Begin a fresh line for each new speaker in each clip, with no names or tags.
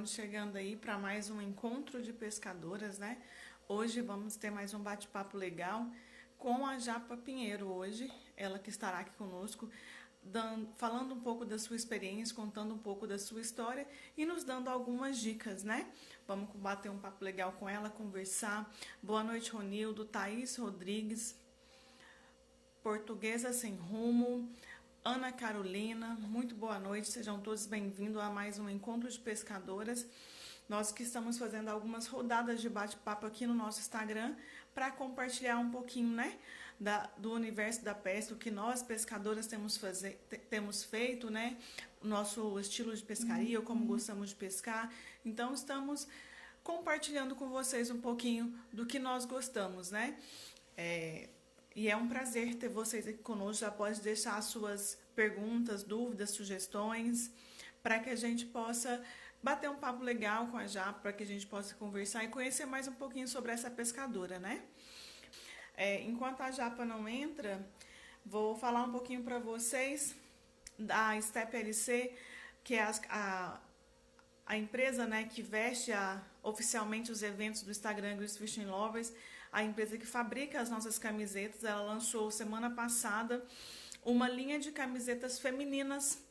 Estamos chegando aí para mais um encontro de pescadoras, né? Hoje vamos ter mais um bate-papo legal com a Japa Pinheiro hoje, ela que estará aqui conosco, falando um pouco da sua experiência, contando um pouco da sua história e nos dando algumas dicas, né? Vamos bater um papo legal com ela, conversar. Boa noite, Ronildo, Thaís Rodrigues, Portuguesa Sem Rumo, Ana Carolina, muito boa noite, sejam todos bem-vindos a mais um Encontro de Pescadoras. Nós que estamos fazendo algumas rodadas de bate-papo aqui no nosso Instagram para compartilhar um pouquinho, né, do universo da pesca, o que nós pescadoras temos feito, né, o nosso estilo de pescaria, como gostamos de pescar. Então, estamos compartilhando com vocês um pouquinho do que nós gostamos, né? E é um prazer ter vocês aqui conosco. Já pode deixar as suas perguntas, dúvidas, sugestões, para que a gente possa bater um papo legal com a Japa, para que a gente possa conversar e conhecer mais um pouquinho sobre essa pescadora, né? Enquanto a Japa não entra, vou falar um pouquinho para vocês da Step LC, que é a empresa, né, que veste oficialmente os eventos do Instagram Grease Fishing Lovers, a empresa que fabrica as nossas camisetas. Ela lançou semana passada uma linha de camisetas femininas,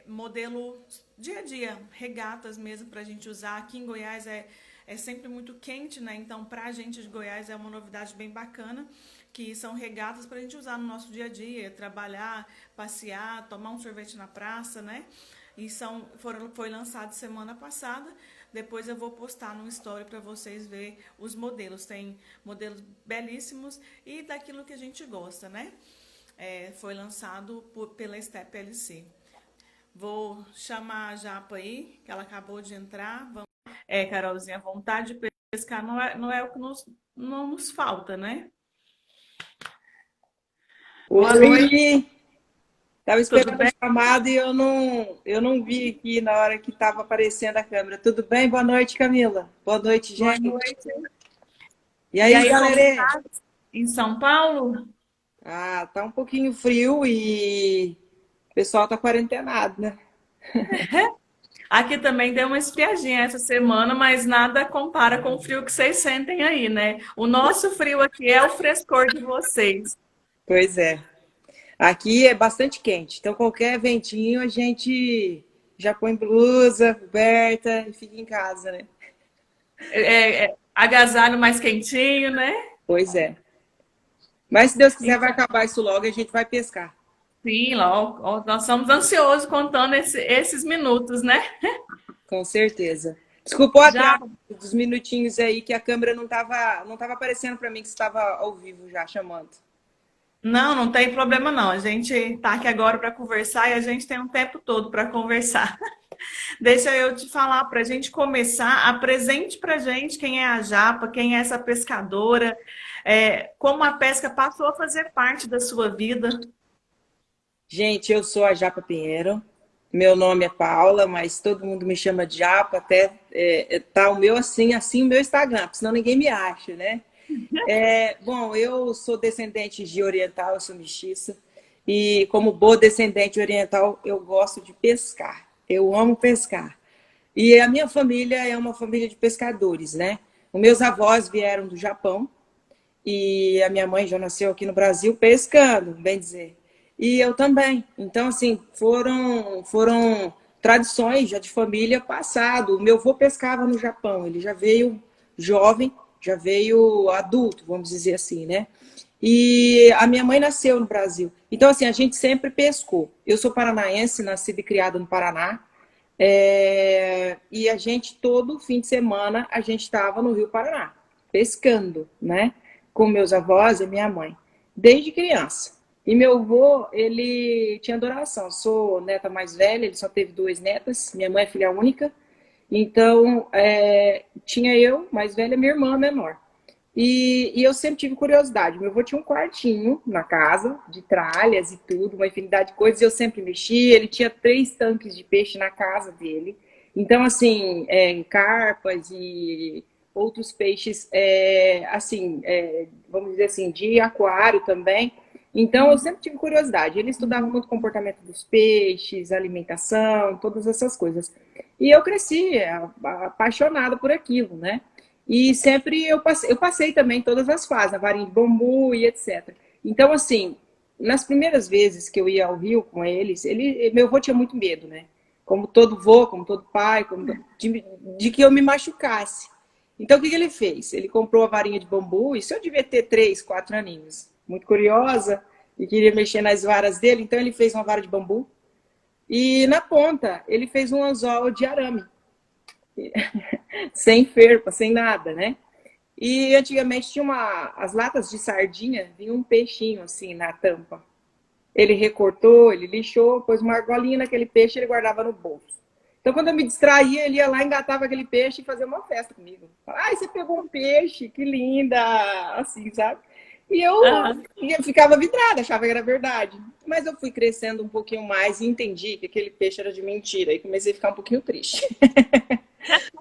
modelo dia a dia, regatas mesmo para a gente usar. Aqui em Goiás é sempre muito quente, né? Então, para a gente de Goiás é uma novidade bem bacana, que são regatas para a gente usar no nosso dia a dia, trabalhar, passear, tomar um sorvete na praça, né? E foi lançado semana passada. Depois eu vou postar no story para vocês verem os modelos. Tem modelos belíssimos e daquilo que a gente gosta, né? Foi lançado pela Step LC. Vou chamar a Japa aí, que ela acabou de entrar. Carolzinha, a vontade de pescar não é o que não nos falta, né? Boa noite.
Oi, estava
Tudo
esperando a
bem?
chamada e eu não vi aqui na hora que estava aparecendo a câmera. Tudo bem? Boa noite, Camila. Boa noite,
Boa
gente.
noite.
E
E
aí,
aí, como
galera?
tá em São Paulo?
Tá um pouquinho frio e o pessoal tá quarentenado, né?
Aqui também deu uma esfriadinha essa semana, mas nada compara com o frio que vocês sentem aí, né? O nosso frio aqui é o frescor de vocês.
Pois é. Aqui é bastante quente, então qualquer ventinho a gente já põe blusa, coberta e fica em casa, né?
Agasalho mais quentinho, né?
Pois é. Mas se Deus quiser, vai
Então,
acabar isso logo e a gente vai pescar.
sim, ó, nós estamos ansiosos contando esses minutos, né?
Com certeza. Desculpa o
Já
atraso dos minutinhos aí que a câmera não tava aparecendo para mim que estava ao vivo já chamando.
não tem problema não. A gente está aqui agora para conversar e a gente tem um tempo todo para conversar. Deixa eu te falar, para a gente começar, apresente para a gente quem é a Japa, quem é essa pescadora, como a pesca passou a fazer parte da sua vida.
Gente, eu sou a Japa Pinheiro. Meu nome é Paula, mas todo mundo me chama de Japa, até tá o meu assim o meu Instagram, porque senão ninguém me acha, né? Bom, eu sou descendente de oriental, eu sou mestiça, e como boa descendente oriental, eu gosto de pescar. Eu amo pescar. E a minha família é uma família de pescadores, né? Os meus avós vieram do Japão e a minha mãe já nasceu aqui no Brasil pescando, bem dizer. E eu também. Então, assim, foram tradições já de família passado. O meu avô pescava no Japão, ele já veio jovem, já veio adulto, vamos dizer assim, né? E a minha mãe nasceu no Brasil. Então, assim, a gente sempre pescou. Eu sou paranaense, nascida e criada no Paraná. E a gente, todo fim de semana, a gente estava no Rio Paraná, pescando, né? Com meus avós e minha mãe, desde criança. E meu avô, ele tinha adoração. Sou neta mais velha, ele só teve duas netas. Minha mãe é filha única. Então, tinha eu, mais velha, minha irmã menor. E eu sempre tive curiosidade. Meu avô tinha um quartinho na casa, de tralhas e tudo, uma infinidade de coisas. Eu sempre mexia. Ele tinha 3 tanques de peixe na casa dele. Então, assim, carpas e outros peixes, assim, vamos dizer assim, de aquário também. Então, eu sempre tive curiosidade. Ele estudava muito o comportamento dos peixes, alimentação, todas essas coisas. E eu cresci apaixonada por aquilo, né? E sempre eu passei também todas as fases, a varinha de bambu e etc. Então, assim, nas primeiras vezes que eu ia ao Rio com eles, meu avô tinha muito medo, né? Como todo vô, como todo pai, de que eu me machucasse. Então, o que ele fez? Ele comprou a varinha de bambu, isso eu devia ter 3, 4 aninhos. Muito curiosa e queria mexer nas varas dele, então ele fez uma vara de bambu. E na ponta, ele fez um anzol de arame. Sem ferpa, sem nada, né? E antigamente tinha as latas de sardinha, vinha um peixinho assim na tampa. Ele recortou, ele lixou, pôs uma argolinha naquele peixe e ele guardava no bolso. Então, quando eu me distraía, ele ia lá, engatava aquele peixe e fazia uma festa comigo. Ai, você pegou um peixe, que linda! Assim, sabe? E eu ficava vidrada, achava que era verdade. Mas eu fui crescendo um pouquinho mais e entendi que aquele peixe era de mentira. E comecei a ficar um pouquinho triste.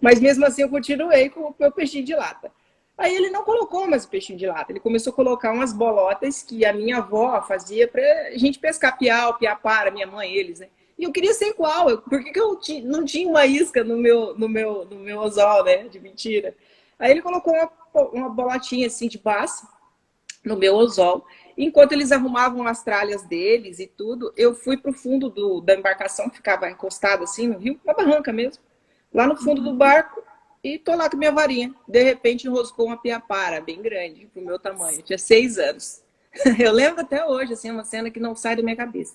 Mas mesmo assim eu continuei com o meu peixinho de lata. Aí ele não colocou mais o peixinho de lata, ele começou a colocar umas bolotas que a minha avó fazia pra gente pescar piau, piapara, minha mãe, eles, né? E eu queria ser igual, por que eu não tinha uma isca no meu anzol, né? De mentira. Aí ele colocou uma bolotinha assim de baça no meu anzol. Enquanto eles arrumavam as tralhas deles e tudo, eu fui pro fundo da embarcação, que ficava encostado assim no rio, uma barranca mesmo, lá no fundo do barco, e tô lá com minha varinha. De repente enroscou uma piapara bem grande, pro meu tamanho. Eu tinha 6 anos. Eu lembro até hoje, assim, uma cena que não sai da minha cabeça.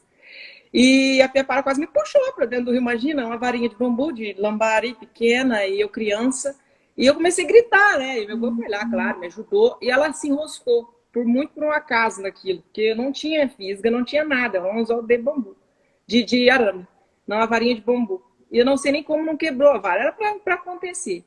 E a piapara quase me puxou para dentro do rio. Imagina, uma varinha de bambu, de lambari pequena, e eu criança. E eu comecei a gritar, né? E meu avô foi lá, claro, me ajudou. E ela se enroscou, por um acaso naquilo, porque não tinha fisga, não tinha nada, era um anzol de bambu, de arame, não uma varinha de bambu. E eu não sei nem como não quebrou a vara, era para acontecer.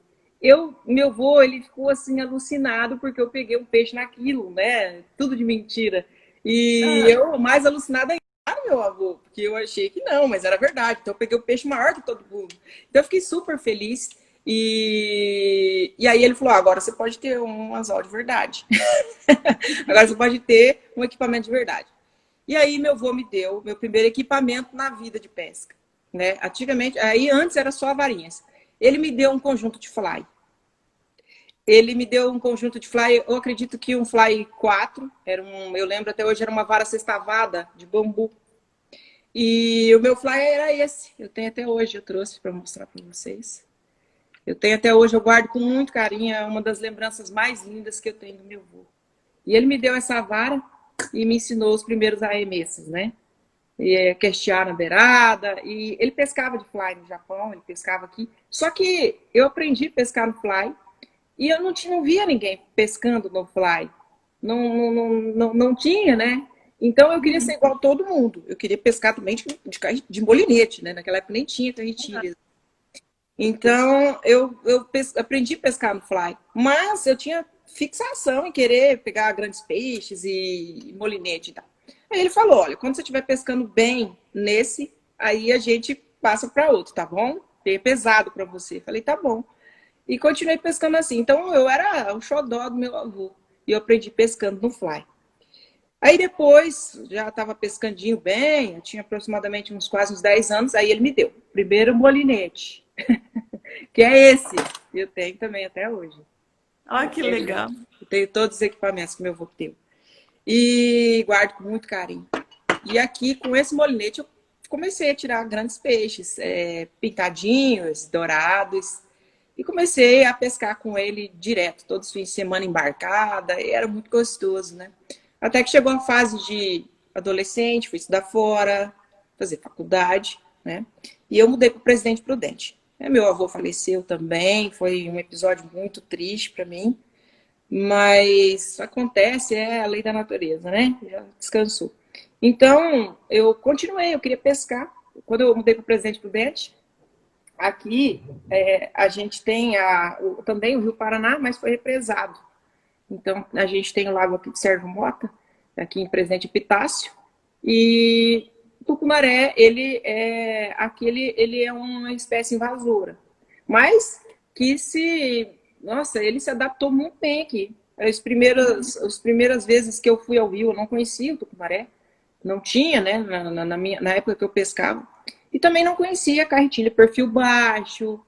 Meu avô, ele ficou assim alucinado porque eu peguei um peixe naquilo, né? Tudo de mentira. E eu mais alucinada ainda, meu avô, porque eu achei que não, mas era verdade. Então eu peguei o peixe maior que todo mundo. Então eu fiquei super feliz. E aí ele falou: agora você pode ter um anzol de verdade. Agora você pode ter um equipamento de verdade. E aí meu avô me deu meu primeiro equipamento na vida de pesca, né? Antigamente, aí antes era só varinhas. Ele me deu um conjunto de fly. Ele me deu um conjunto de fly, eu acredito que um fly 4, eu lembro até hoje, era uma vara sextavada de bambu. E o meu fly era esse, eu tenho até hoje, eu trouxe para mostrar para vocês. Eu tenho até hoje, eu guardo com muito carinho, é uma das lembranças mais lindas que eu tenho do meu avô. E ele me deu essa vara e me ensinou os primeiros arremessos, né? E castear na beirada, e ele pescava de fly no Japão, ele pescava aqui. Só que eu aprendi a pescar no fly e eu não via ninguém pescando no fly. Não tinha, né? Então eu queria ser igual a todo mundo. Eu queria pescar também de molinete, né? Naquela época nem tinha carretilha. Então eu aprendi a pescar no fly. Mas eu tinha fixação em querer pegar grandes peixes e molinete e tal. Aí ele falou: olha, quando você estiver pescando bem nesse, aí a gente passa para outro, tá bom? É pesado para você. Falei: tá bom. E continuei pescando assim. Então eu era o xodó do meu avô. E eu aprendi pescando no fly. Aí depois, já estava pescandinho bem, eu tinha aproximadamente quase uns 10 anos, aí ele me deu. Primeiro molinete, que é esse. Eu tenho também até hoje.
Olha que legal.
Eu tenho todos os equipamentos que meu avô teve. E guardo com muito carinho. E aqui, com esse molinete, eu comecei a tirar grandes peixes, pintadinhos, dourados. E comecei a pescar com ele direto, todos os fins de semana embarcada, e era muito gostoso, né? Até que chegou a fase de adolescente, fui estudar fora, fazer faculdade, né? E eu mudei para o Presidente Prudente. Meu avô faleceu também, foi um episódio muito triste para mim, mas acontece, é a lei da natureza, né? Já descansou. Então, eu continuei, eu queria pescar. Quando eu mudei para o Presidente Prudente, aqui a gente tem também o Rio Paraná, mas foi represado. Então, a gente tem o lago aqui de Sérgio Mota, aqui em Presidente Epitácio, e Tucunaré, ele é uma espécie invasora, mas que ele se adaptou muito bem aqui. As primeiras vezes que eu fui ao rio, eu não conhecia o tucunaré. Não tinha, né, na época que eu pescava. E também não conhecia a carretilha perfil baixo,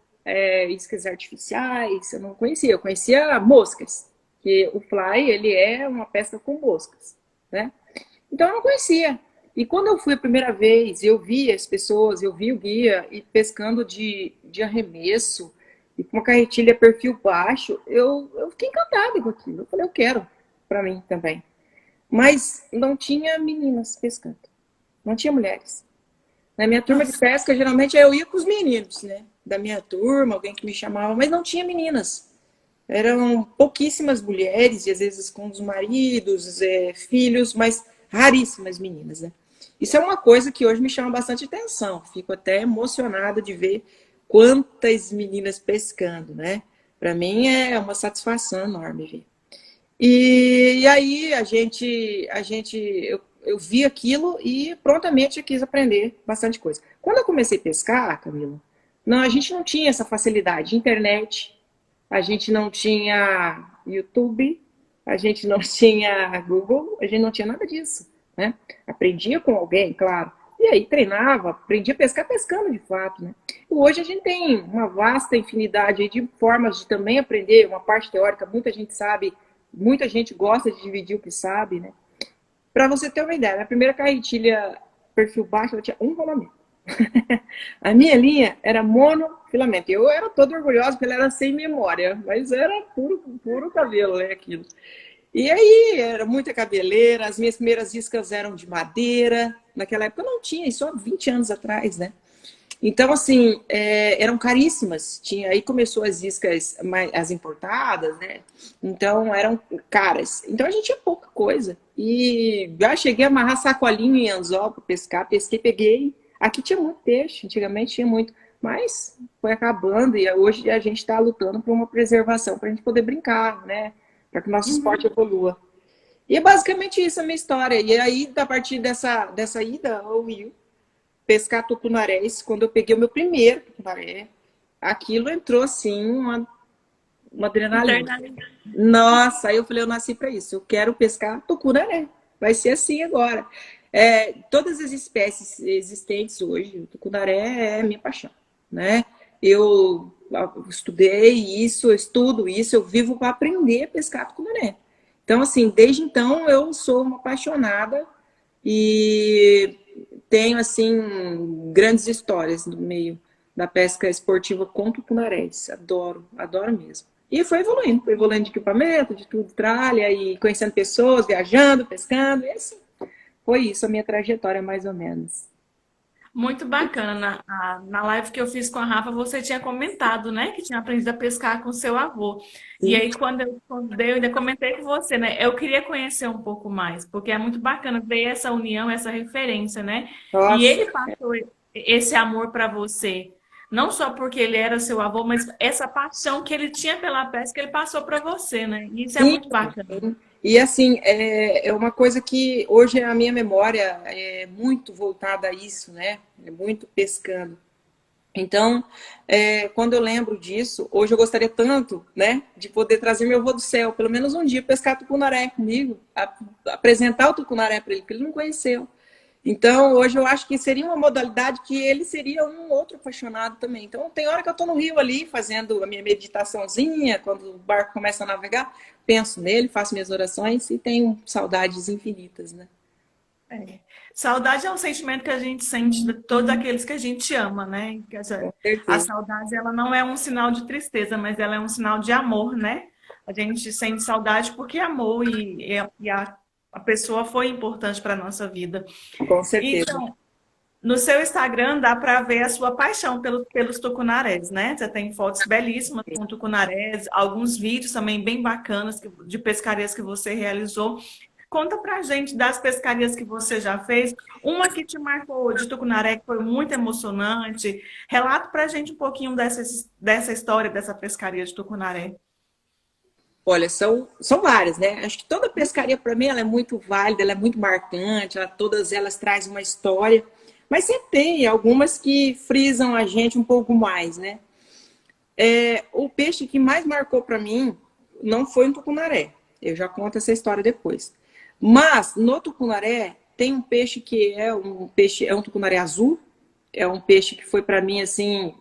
iscas artificiais, eu não conhecia. Eu conhecia moscas, que o fly, ele é uma pesca com moscas, né? Então eu não conhecia. E quando eu fui a primeira vez, eu vi as pessoas, eu vi o guia e pescando de arremesso, e com uma carretilha perfil baixo, eu fiquei encantada com aquilo. Eu falei, eu quero para mim também. Mas não tinha meninas pescando, não tinha mulheres. Na minha turma de
Nossa.
pesca, geralmente eu ia com os meninos, né? Da minha turma, alguém que me chamava, mas não tinha meninas. Eram pouquíssimas mulheres, e às vezes com os maridos, filhos, mas raríssimas meninas, né? Isso é uma coisa que hoje me chama bastante atenção. Fico até emocionada de ver quantas meninas pescando, né? Para mim é uma satisfação enorme ver. E aí eu vi aquilo e prontamente eu quis aprender bastante coisa. Quando eu comecei a pescar, Camila, não, a gente não tinha essa facilidade. Internet, a gente não tinha YouTube, a gente não tinha Google, a gente não tinha nada disso, né? Aprendia com alguém, claro. E aí treinava, aprendia a pescar pescando de fato, né? E hoje a gente tem uma vasta infinidade de formas de também aprender, uma parte teórica, muita gente sabe, muita gente gosta de dividir o que sabe, né? Para você ter uma ideia, a primeira carretilha perfil baixo, ela tinha um rolamento. A minha linha era monofilamento. Eu era todo orgulhosa porque ela era sem memória, mas era puro, puro cabelo, né, aquilo. E aí, era muita cabeleira, as minhas primeiras iscas eram de madeira. Naquela época não tinha, isso há 20 anos atrás, né? Então, assim, eram caríssimas. Aí começou as iscas, as importadas, né? Então, eram caras. Então, a gente tinha pouca coisa. E já cheguei a amarrar sacolinho em anzol para pescar. Pesquei, peguei. Aqui tinha muito peixe, antigamente tinha muito. Mas foi acabando e hoje a gente está lutando por uma preservação para a gente poder brincar, né? Para que o nosso esporte evolua. E é basicamente isso a minha história. E aí, a partir dessa ida ao Rio, pescar tucunarés, quando eu peguei o meu primeiro tucunaré, aquilo entrou assim, uma adrenalina.
Internaliza.
Nossa, aí eu falei, eu nasci para isso, eu quero pescar tucunaré, vai ser assim agora. Todas as espécies existentes hoje, o tucunaré é minha paixão, né? Eu estudei isso, eu estudo isso, eu vivo para aprender a pescar tucunaré. Então, assim, desde então eu sou uma apaixonada e tenho, assim, grandes histórias no meio da pesca esportiva com tucunarés. Adoro, adoro mesmo. E foi evoluindo de equipamento, de tudo, tralha, e conhecendo pessoas, viajando, pescando, e assim. Foi isso a minha trajetória, mais ou menos.
Muito bacana. Na live que eu fiz com a Rafa, você tinha comentado, né, que tinha aprendido a pescar com seu avô. E
Sim.
aí, quando eu contei, eu ainda comentei com você, né? Eu queria conhecer um pouco mais, porque é muito bacana ver essa união, essa referência, né? E
Nossa,
ele passou esse amor para você, não só porque ele era seu avô, mas essa paixão que ele tinha pela pesca, ele passou para você, né? E isso é
sim,
muito bacana.
sim. E assim, é uma coisa que hoje a minha memória é muito voltada a isso, né? É muito pescando. Então, quando eu lembro disso, hoje eu gostaria tanto, né, de poder trazer meu avô do céu, pelo menos um dia, pescar tucunaré comigo, apresentar o tucunaré para ele, porque ele não conheceu. Então, hoje eu acho que seria uma modalidade que ele seria um outro apaixonado também. Então, tem hora que eu estou no rio ali, fazendo a minha meditaçãozinha, quando o barco começa a navegar, penso nele, faço minhas orações e tenho saudades infinitas, né?
É. Saudade é um sentimento que a gente sente de todos aqueles que a gente ama, né?
Com
A
certeza.
saudade, ela não é um sinal de tristeza, mas ela é um sinal de amor, né? A gente sente saudade porque amou e a pessoa foi importante para a nossa vida.
Com certeza.
Então, no seu Instagram dá para ver a sua paixão pelos tucunarés, né? Você tem fotos belíssimas com tucunarés, alguns vídeos também bem bacanas de pescarias que você realizou. Conta pra gente das pescarias que você já fez, uma que te marcou de tucunaré, que foi muito emocionante. Relata pra gente um pouquinho dessa história dessa pescaria de tucunaré.
Olha, são várias, né? Acho que toda pescaria, para mim, ela é muito válida, ela é muito marcante, todas elas trazem uma história, mas sempre tem algumas que frisam a gente um pouco mais, né? O peixe que mais marcou para mim não foi um tucunaré. Eu já conto essa história depois. Mas no tucunaré tem um peixe que é um tucunaré azul, é um peixe que foi para mim assim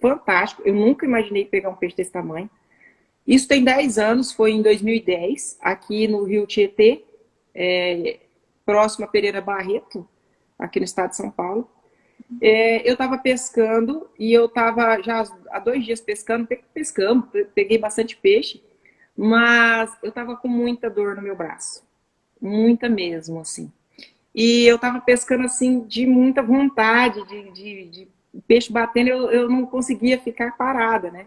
fantástico. Eu nunca imaginei pegar um peixe desse tamanho. Isso tem 10 anos, foi em 2010, aqui no Rio Tietê, próximo a Pereira Barreto, aqui no estado de São Paulo. Eu estava pescando e eu estava já há 2 dias pescando, peguei bastante peixe, mas eu estava com muita dor no meu braço, muita mesmo, assim. E eu estava pescando assim de muita vontade, de peixe batendo, eu não conseguia ficar parada, né?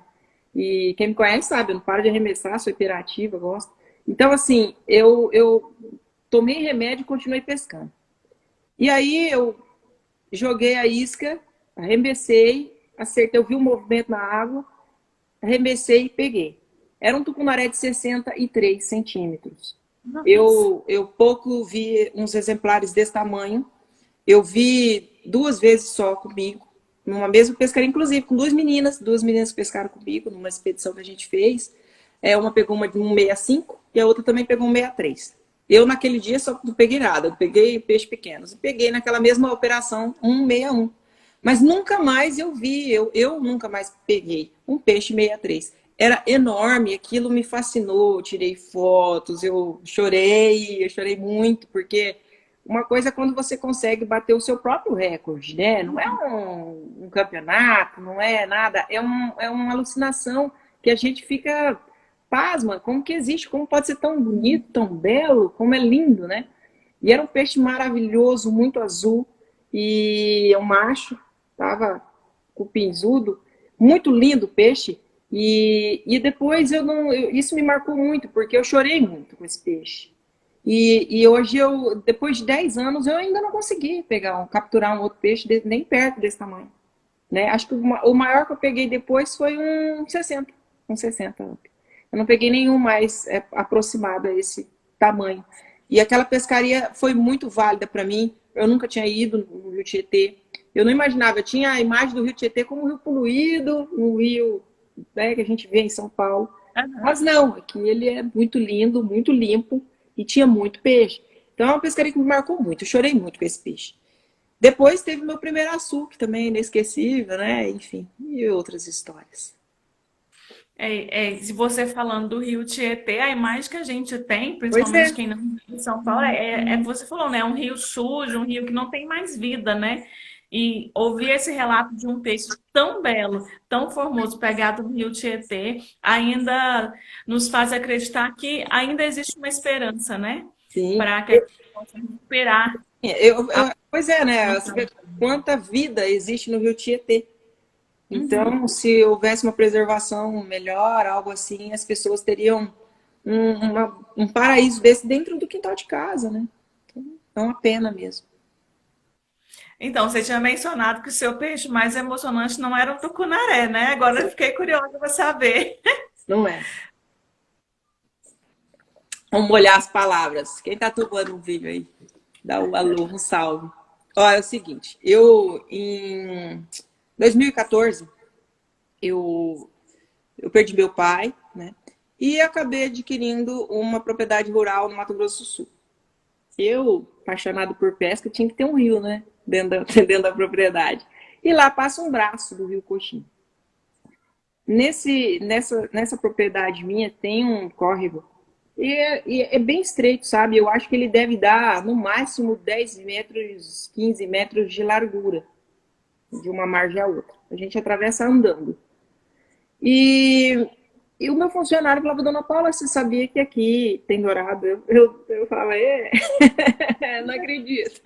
E quem me conhece sabe, eu não paro de arremessar, sou hiperativa, gosto. Então, assim, eu tomei remédio e continuei pescando. E aí eu joguei a isca, arremessei, acertei, eu vi o movimento na água, arremessei e peguei. Era um tucunaré de 63 centímetros. Eu pouco vi uns exemplares desse tamanho. Eu vi 2 vezes só comigo, numa mesma pescaria, inclusive com duas meninas pescaram comigo numa expedição que a gente fez. Uma pegou uma de 1,65 e a outra também pegou 1,63. Eu naquele dia só não peguei nada, eu peguei peixe pequenos. E peguei naquela mesma operação 1,61. Mas nunca mais eu vi, eu nunca mais peguei um peixe 63. Era enorme, aquilo me fascinou, eu tirei fotos, eu chorei muito, porque uma coisa é quando você consegue bater o seu próprio recorde, né? Não é um campeonato, não é nada, é uma alucinação que a gente fica pasma, como que existe, como pode ser tão bonito, tão belo, como é lindo, né? E era um peixe maravilhoso, muito azul, e é um macho, tava cupinzudo, muito lindo o peixe, e depois isso me marcou muito, porque eu chorei muito com esse peixe. E hoje, depois de 10 anos, eu ainda não consegui capturar um outro peixe nem perto desse tamanho. Né? Acho que o maior que eu peguei depois foi um 60. Um 60. Eu não peguei nenhum mais aproximado a esse tamanho. E aquela pescaria foi muito válida para mim. Eu nunca tinha ido no Rio Tietê. Eu não imaginava. Eu tinha a imagem do Rio Tietê como um rio poluído, um rio, né, que a gente vê em São Paulo. Mas não, aqui ele é muito lindo, muito limpo e tinha muito peixe. Então é uma pescaria que me marcou muito. Eu chorei muito com esse peixe. Depois teve meu primeiro açude também, inesquecível, né? Enfim, e outras histórias.
Se você falando do Rio Tietê, a imagem que a gente tem,
Pois é.
principalmente quem não é de São Paulo, você falou, né? Um rio sujo, um rio que não tem mais vida, né? E ouvir esse relato de um peixe tão belo, tão formoso, pegado no Rio Tietê, ainda nos faz acreditar que ainda existe uma esperança, né?
Sim.
Para que a gente possa recuperar.
Pois é, né? Você vê quanta vida existe no Rio Tietê. Então, se houvesse uma preservação melhor, algo assim, as pessoas teriam um paraíso desse dentro do quintal de casa, né? Então, é uma pena mesmo.
Então, você tinha mencionado que o seu peixe mais emocionante não era o tucunaré, né? Agora eu fiquei curiosa para saber.
Não é? Vamos molhar as palavras. Quem tá tomando um vinho aí? Dá um alô, um salve. Ó, é o seguinte, em 2014, eu perdi meu pai, né? E acabei adquirindo uma propriedade rural no Mato Grosso do Sul. Eu, apaixonado por pesca, tinha que ter um rio, né? Dentro da propriedade. E lá passa um braço do Rio Coxim. Nessa propriedade minha tem um córrego. E é bem estreito, sabe? Eu acho que ele deve dar, no máximo, 10 metros, 15 metros de largura, de uma margem à outra. A gente atravessa andando. E o meu funcionário falava, dona Paula, você sabia que aqui tem dourado? Eu falava, não acredito.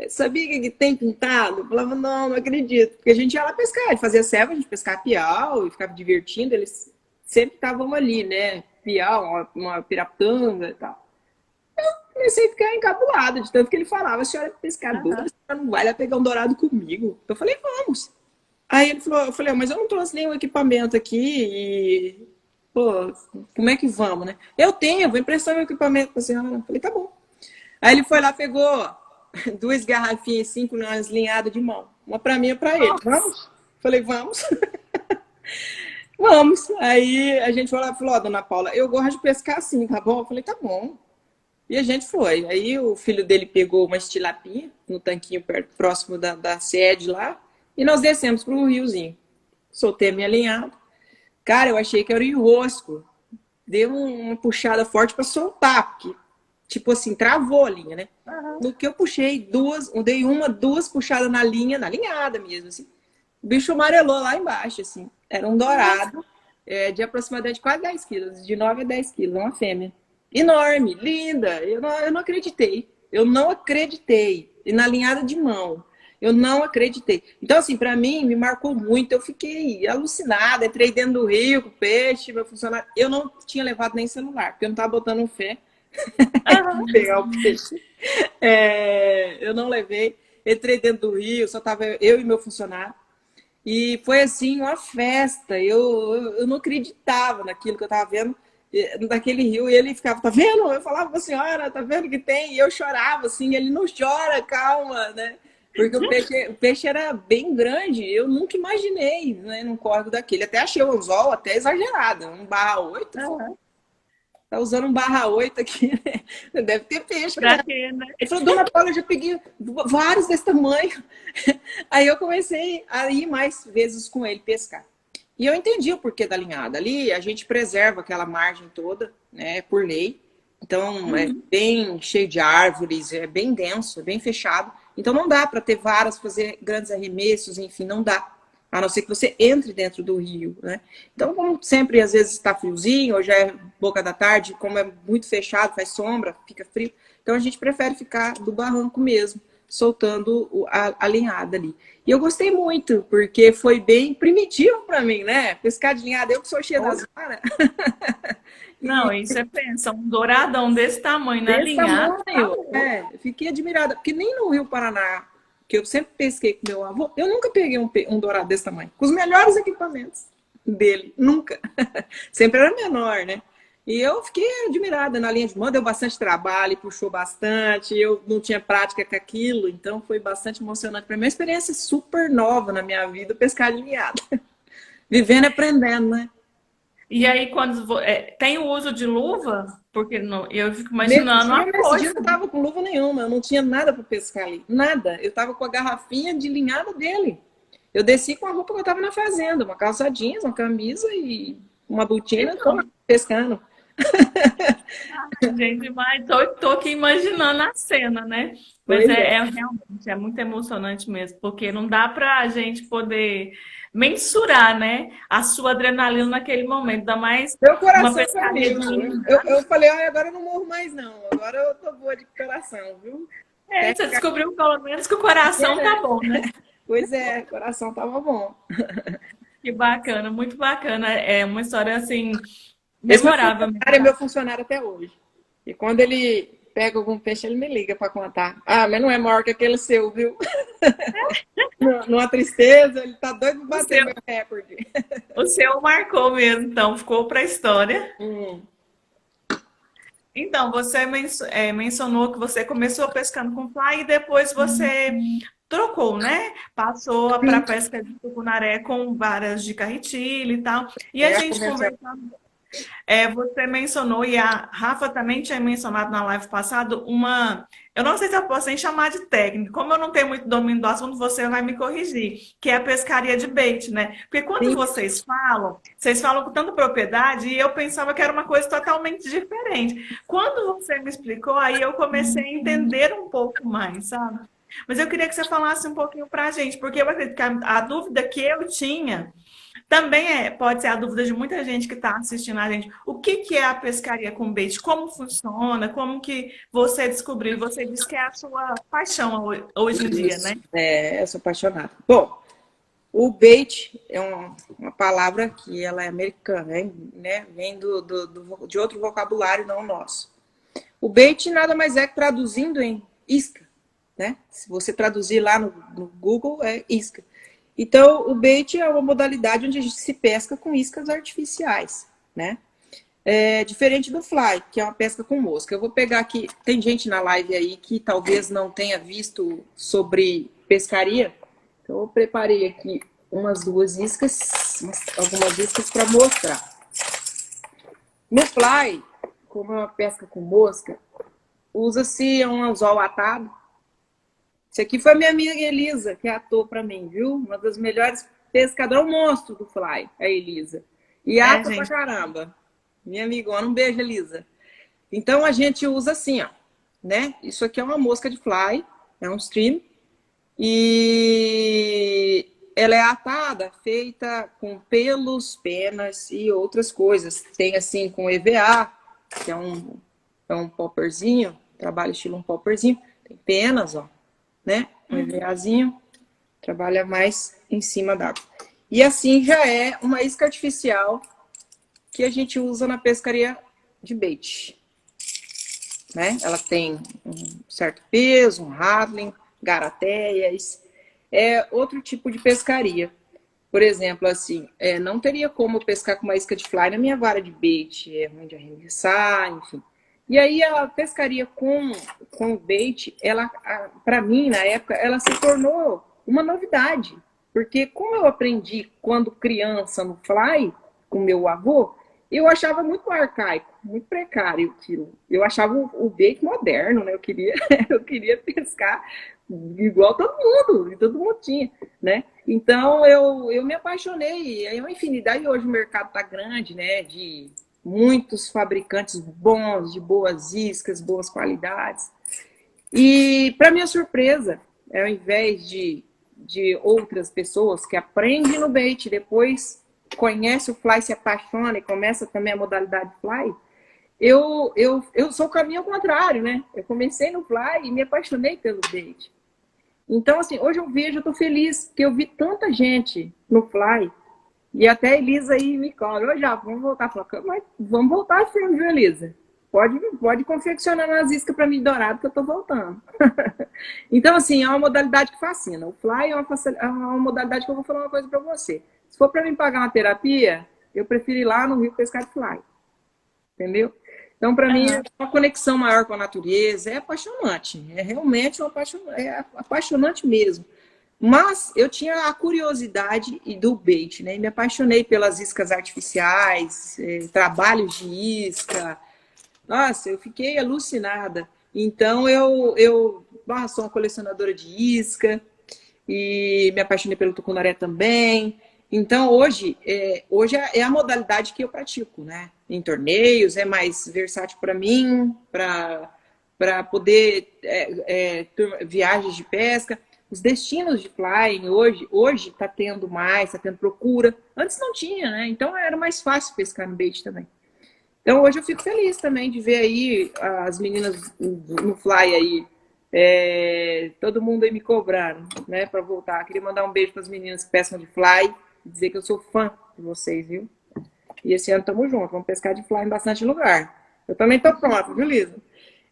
Sabia que aqui tem pintado? Eu falava, não acredito. Porque a gente ia lá pescar, a gente fazia serva, a gente pescava piau e ficava divertindo, eles sempre estavam ali, né? Piau, uma piratanga e tal. Comecei a ficar encabulada, de tanto que ele falava, a senhora é pescadora, a senhora não vai lá pegar um dourado comigo. Eu falei, vamos. Aí ele falou, eu falei, mas eu não trouxe nenhum equipamento aqui e, pô, como é que vamos, né? Eu vou emprestar meu equipamento pra senhora. Eu falei, tá bom. Aí ele foi lá, pegou 2 garrafinhas, 5 nas linhadas de mão. Uma pra mim e pra ele. Vamos? Eu falei, vamos. Vamos. Aí a gente falou, ó, dona Paula, eu gosto de pescar assim, tá bom? Eu falei, tá bom. E a gente foi. Aí o filho dele pegou uma estilapinha no tanquinho perto, próximo da sede lá, e nós descemos pro riozinho. Soltei a minha linhada. Cara, eu achei que era o enrosco. Deu uma puxada forte para soltar, porque, tipo assim, travou a linha, né?
Aham.
No que eu puxei dei duas puxadas na linha, na linhada mesmo, assim. O bicho amarelou lá embaixo, assim. Era um
Nossa,
dourado, de aproximadamente quase 10 quilos, de 9 a 10 quilos, uma fêmea. Enorme, linda. Eu não acreditei. Eu não acreditei. E na linhada de mão. Eu não acreditei. Então, assim, para mim, me marcou muito. Eu fiquei alucinada. Entrei dentro do rio com o peixe, meu funcionário. Eu não tinha levado nem celular, porque eu não estava botando fé
aham.
em pegar o peixe. Eu não levei. Entrei dentro do rio, só tava eu e meu funcionário. E foi assim uma festa. Eu não acreditava naquilo que eu estava vendo naquele rio. E ele ficava, tá vendo? Eu falava pra senhora, tá vendo que tem? E eu chorava assim. Ele não chora, calma, né? Porque o peixe era bem grande. Eu nunca imaginei, né, num córrego daquele. Até achei o anzol até exagerado, 1/8.
Aham.
Tá usando 1/8 aqui, né? Deve ter peixe
Pra
grande.
quê, né?
Ele falou, dona Paula, eu já peguei vários desse tamanho. Aí eu comecei a ir mais vezes com ele pescar. E eu entendi o porquê da linhada. Ali a gente preserva aquela margem toda, né, por lei. Então é
Uhum.
bem cheio de árvores, é bem denso, é bem fechado. Então não dá para ter varas, fazer grandes arremessos, enfim, não dá. A não ser que você entre dentro do rio, né? Então, como sempre, às vezes está friozinho, ou já é boca da tarde, como é muito fechado, faz sombra, fica frio. Então a gente prefere ficar do barranco mesmo, soltando a linhada ali. E eu gostei muito, porque foi bem primitivo para mim, né? Pescar de linhada, eu que sou cheia das varas.
Não,
E
e você pensa, um douradão desse tamanho na
desse
linhada, tá
tamanho,
louco.
fiquei admirada, porque nem no Rio Paraná, que eu sempre pesquei com meu avô, eu nunca peguei um dourado desse tamanho, com os melhores equipamentos dele, nunca. Sempre era menor, né? E eu fiquei admirada na linha de mão, deu bastante trabalho, puxou bastante, eu não tinha prática com aquilo, então foi bastante emocionante para mim. Uma experiência super nova na minha vida, pescar de linhada. Vivendo e aprendendo, né?
E aí, quando tem o uso de luva, porque eu fico
Nesse
imaginando
dia,
uma
nesse dia eu
coisa.
não tava com luva nenhuma, eu não tinha nada para pescar ali, nada. Eu tava com a garrafinha de linhada dele. Eu desci com a roupa que eu tava na fazenda, uma calça jeans, uma camisa e uma
E
botina, tô lá
pronto.
pescando.
Gente, mas tô aqui imaginando a cena, né? Mas
Pois é.
realmente é muito emocionante mesmo, porque não dá pra gente poder mensurar, né, a sua adrenalina naquele momento, ainda mais
Meu
uma
coração tá
pescaria de
vivo.
linha.
Eu falei, olha, agora eu não morro mais, não. Agora eu tô boa de coração, viu?
É,
Até
você
ficar...
descobriu pelo menos que o coração tá bom, né?
Pois é, coração tava bom.
Que bacana, muito bacana. É uma história assim
Esse meu
memorável mesmo.
funcionário é meu funcionário até hoje. E quando ele pega algum peixe, ele me liga para contar. Ah, mas não é maior que aquele seu, viu? Numa tristeza, ele tá doido pra
O
bater
seu,
meu recorde.
o seu marcou mesmo, então ficou para a história.
Hum.
Então, você mencionou que você começou pescando com fly e depois você trocou, né? Passou para a pesca de tucunaré com varas de carretilha e tal. E a
É a
gente
convenção.
conversando, você mencionou, e a Rafa também tinha mencionado na live passada, eu não sei se eu posso nem chamar de técnica, como eu não tenho muito domínio do assunto, você vai me corrigir, que é a pescaria de bait, né? Porque quando
Sim,
vocês falam com tanta propriedade, e eu pensava que era uma coisa totalmente diferente. Quando você me explicou, aí eu comecei a entender um pouco mais, sabe? Mas eu queria que você falasse um pouquinho para a gente, porque eu acredito que a dúvida que eu tinha também pode ser a dúvida de muita gente que está assistindo a gente. O que que é a pescaria com bait? Como funciona? Como que você descobriu? Você disse que é a sua paixão hoje em dia, né?
isso. Eu sou apaixonada. Bom, o bait é uma palavra que ela é americana, né? Vem de outro vocabulário, não o nosso. O bait nada mais é que traduzindo em isca, né? Se você traduzir lá no Google, é isca. Então, o bait é uma modalidade onde a gente se pesca com iscas artificiais, né? É diferente do fly, que é uma pesca com mosca. Eu vou pegar aqui, tem gente na live aí que talvez não tenha visto sobre pescaria. Então, eu preparei aqui umas duas iscas. algumas iscas para mostrar. No fly, como é uma pesca com mosca, usa-se um anzol atado. Esse aqui foi minha amiga Elisa, que atou para mim, viu? Uma das melhores pescadoras, um monstro do fly, a Elisa. E ata pra
Gente.
caramba. Minha amigona, um beijo, Elisa. Então a gente usa assim, ó, né? Isso aqui é uma mosca de fly, é um stream. E ela é atada, feita com pelos, penas e outras coisas. Tem assim com EVA, que é um popperzinho, trabalho estilo um popperzinho. Tem penas, ó, né? Um EVAzinho, trabalha mais em cima d'água. E assim já é uma isca artificial que a gente usa na pescaria de bait. Né? Ela tem um certo peso, um rattling, garatéias. É outro tipo de pescaria. Por exemplo, assim, não teria como pescar com uma isca de fly na minha vara de bait, é ruim de arremessar, enfim. E aí a pescaria com bait, ela, para mim, na época, ela se tornou uma novidade. Porque como eu aprendi quando criança no fly, com meu avô, eu achava muito arcaico, muito precário aquilo. Eu achava o bait moderno, né? Eu queria pescar igual todo mundo tinha, né? Então eu me apaixonei, é uma infinidade. Hoje o mercado está grande, né? De muitos fabricantes bons, de boas iscas, boas qualidades. E para minha surpresa, ao invés de outras pessoas que aprendem no bait, depois conhece o fly, se apaixona e começa também a modalidade fly, eu sou o caminho ao contrário, né? Eu comecei no fly e me apaixonei pelo bait. Então, assim, hoje eu vejo, eu tô feliz que eu vi tanta gente no fly e até a Elisa aí me cobra. Ô, já, vamos voltar pra cá, mas vamos voltar firme, viu, Elisa? Pode confeccionar umas iscas para mim dourado que eu tô voltando. Então, assim, é uma modalidade que fascina. O fly é uma modalidade que eu vou falar uma coisa para você. Se for para mim pagar uma terapia, eu prefiro ir lá no Rio pescar de fly. Entendeu? Então, para mim, é uma conexão maior com a natureza. É apaixonante. É realmente apaixonante mesmo. Mas eu tinha a curiosidade do bait, né? E me apaixonei pelas iscas artificiais, trabalhos de isca. Nossa, eu fiquei alucinada. Então, sou uma colecionadora de isca e me apaixonei pelo tucunaré também. Então, hoje é a modalidade que eu pratico, né? Em torneios, é mais versátil para mim, para poder viagens de pesca. Os destinos de flying hoje está tendo mais, está tendo procura. Antes não tinha, né? Então era mais fácil pescar no bait também. Então hoje eu fico feliz também de ver aí as meninas no fly aí, todo mundo aí me cobrando, né, para voltar. Queria mandar um beijo para as meninas que pescam de fly, dizer que eu sou fã de vocês, viu? E esse ano tamo junto, vamos pescar de fly em bastante lugar. Eu também tô pronta, viu, Lisa?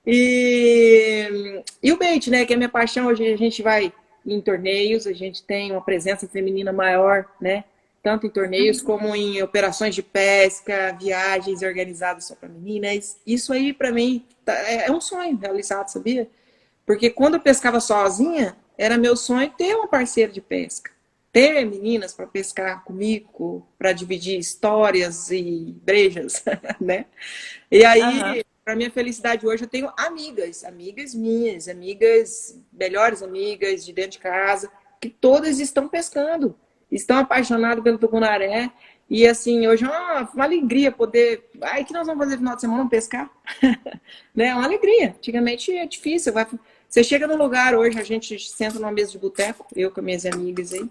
E o bait, né, que é a minha paixão. Hoje a gente vai em torneios, a gente tem uma presença feminina maior, né? Tanto em torneios como em operações de pesca, viagens organizadas só para meninas. Isso aí, para mim, é um sonho realizado, sabia? Porque quando eu pescava sozinha, era meu sonho ter uma parceira de pesca. Ter meninas para pescar comigo, para dividir histórias e brejas, né? E aí, para minha felicidade hoje, eu tenho amigas minhas, melhores amigas de dentro de casa, que todas estão pescando, estão apaixonadas pelo tucunaré. E assim, hoje é uma alegria poder. Ai, que nós vamos fazer no final de semana? Vamos pescar? Né? É uma alegria. Antigamente é difícil. Você chega num lugar hoje, a gente senta numa mesa de boteco, eu com minhas amigas aí,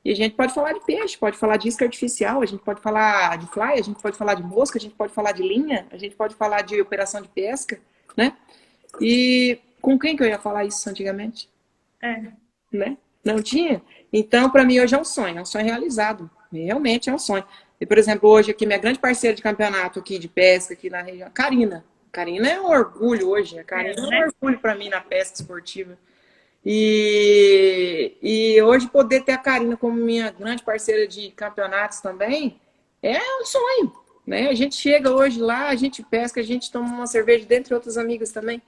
e a gente pode falar de peixe, pode falar de isca artificial, a gente pode falar de fly, a gente pode falar de mosca, a gente pode falar de linha, a gente pode falar de operação de pesca, né? E com quem que eu ia falar isso antigamente? Né? Não tinha? Então, para mim, hoje é um sonho realizado. Realmente é um sonho. E, por exemplo, hoje aqui, minha grande parceira de campeonato aqui de pesca aqui na região, a Karina. Karina é um orgulho hoje. A Karina é um orgulho para mim na pesca esportiva. E hoje poder ter a Karina como minha grande parceira de campeonatos também é um sonho, né? A gente chega hoje lá, a gente pesca, a gente toma uma cerveja, dentre outras amigas também.